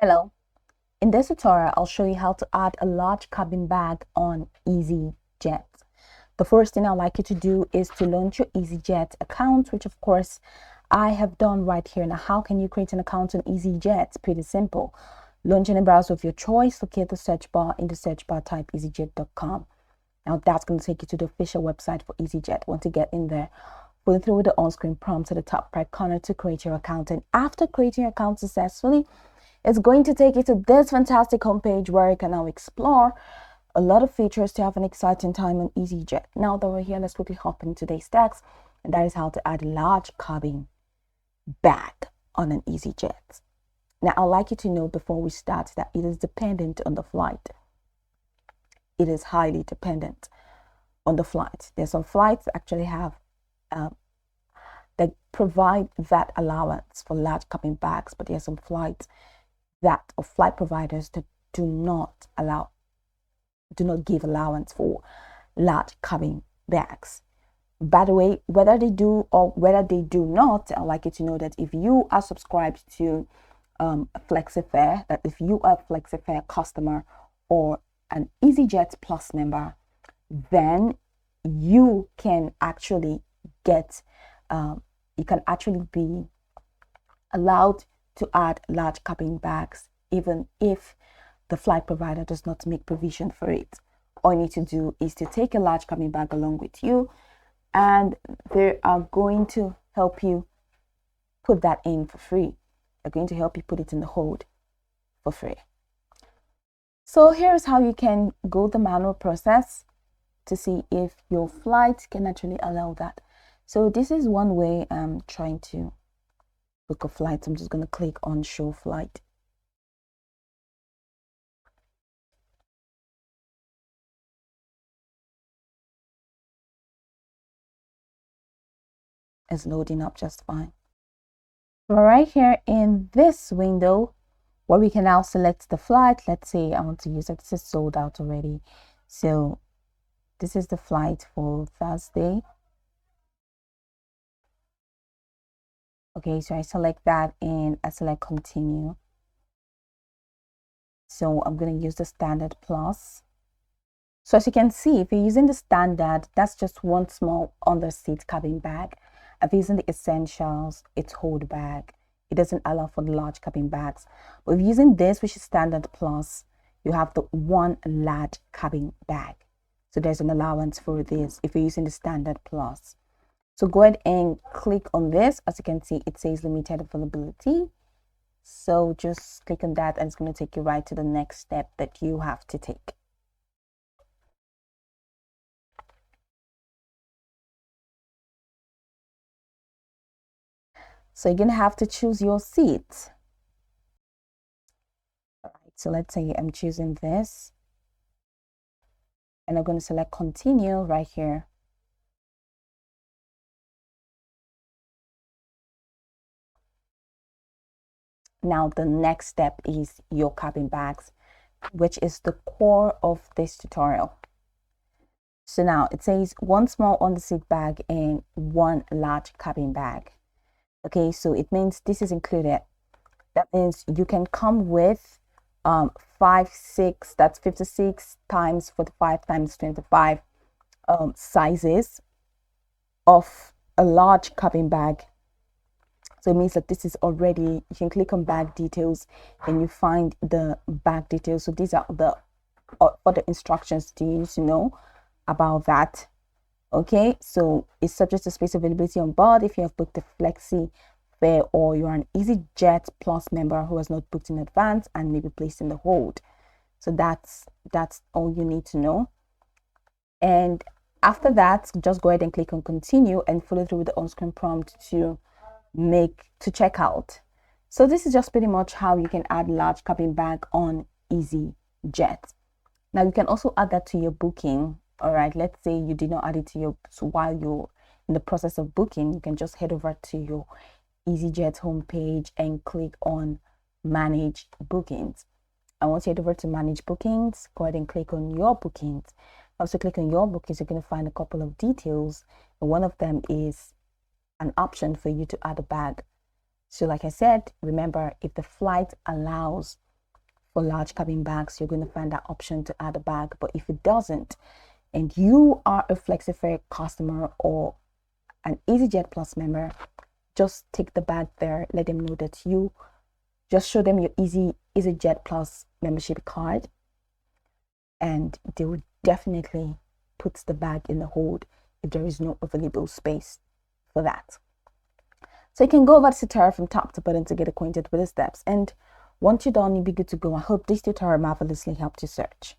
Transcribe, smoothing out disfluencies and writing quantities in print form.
Hello. In this tutorial, I'll show you how to add a large cabin bag on Easyjet. The first thing I'd like you to do is to launch your Easyjet account, which of course I have done right here. Now, how can you create an account on Easyjet? Pretty simple. Launch in a browser of your choice, locate the search bar. In the search bar, type easyjet.com. Now, that's going to take you to the official website for Easyjet. Once you get in there, go through the on-screen prompt at the top right corner to create your account. And after creating your account successfully, it's going to take you to this fantastic homepage where you can now explore a lot of features to have an exciting time on Easyjet. Now that we're here, let's quickly hop into today's text, and that is how to add a large cabin bag on an Easyjet. Now, I'd like you to know before we start that it is dependent on the flight. It is highly dependent on the flight. There's some flights that actually have that provide that allowance for large cabin bags, but there's some flights that of flight providers that do not give allowance for large cabin bags. By the way, whether they do or whether they do not, I'd like you to know that if you are subscribed to FlexiFare, that if you are a FlexiFare customer or an Easyjet Plus member, then you can actually get you can actually be allowed to add large cabin bags even if the flight provider does not make provision for it. All you need to do is to take a large cabin bag along with you, and they are going to help you put that in for free. They're going to help you put it in the hold for free. So here's how you can go the manual process to see if your flight can actually allow that. So this is one way I'm trying to book a flight. I'm just going to click on show flight. It's loading up just fine. We're right here in this window where we can now select the flight. Let's say I want to use it. This is sold out already. So this is the flight for Thursday. Okay, so I select that and I select continue. So I'm going to use the standard plus. So as you can see, if you're using the standard, that's just one small under seat cabin bag. If you're using the essentials, it's hold bag. It doesn't allow for the large cabin bags. But if you're using this, which is standard plus, you have the one large cabin bag. So there's an allowance for this if you're using the standard plus. So go ahead and click on this. As you can see, it says limited availability. So just click on that and it's going to take you right to the next step that you have to take. So you're going to have to choose your seat. All right, so let's say I'm choosing this. And I'm going to select continue right here. Now the next step is your cabin bags, which is the core of this tutorial. So now it says one small under-seat bag and one large cabin bag. Okay, so it means this is included. That means you can come with 6, that's 56 times 45 times 25 sizes of a large cabin bag. So it means that this is already, you can click on bag details and you find the bag details. So these are the other instructions do you need to know about that. Okay, so it's subject to space availability on board if you have booked a flexi fare or you're an Easyjet Plus member who has not booked in advance and may be placed in the hold. So that's all you need to know. And after that, just go ahead and click on continue and follow through with the on-screen prompt to check out. So this is just pretty much how you can add large cabin bag on Easyjet. Now you can also add that to your booking. All right, let's say you did not add it to your, so while you're in the process of booking, you can just head over to your Easyjet homepage and click on manage bookings. And once you head over to manage bookings, go ahead and click on your bookings. Also click on your bookings, you're going to find a couple of details, and one of them is an option for you to add a bag. So like I said, remember, if the flight allows for large cabin bags, you're going to find that option to add a bag. But if it doesn't, and you are a FlexiFare customer or an EasyJet Plus member, just take the bag there, let them know that you just show them your EasyJet Plus membership card, and they will definitely put the bag in the hold if there is no available space for that. So you can go over the tutorial from top to bottom to get acquainted with the steps, and once you're done, you'll be good to go. I hope this tutorial marvelously helped you search.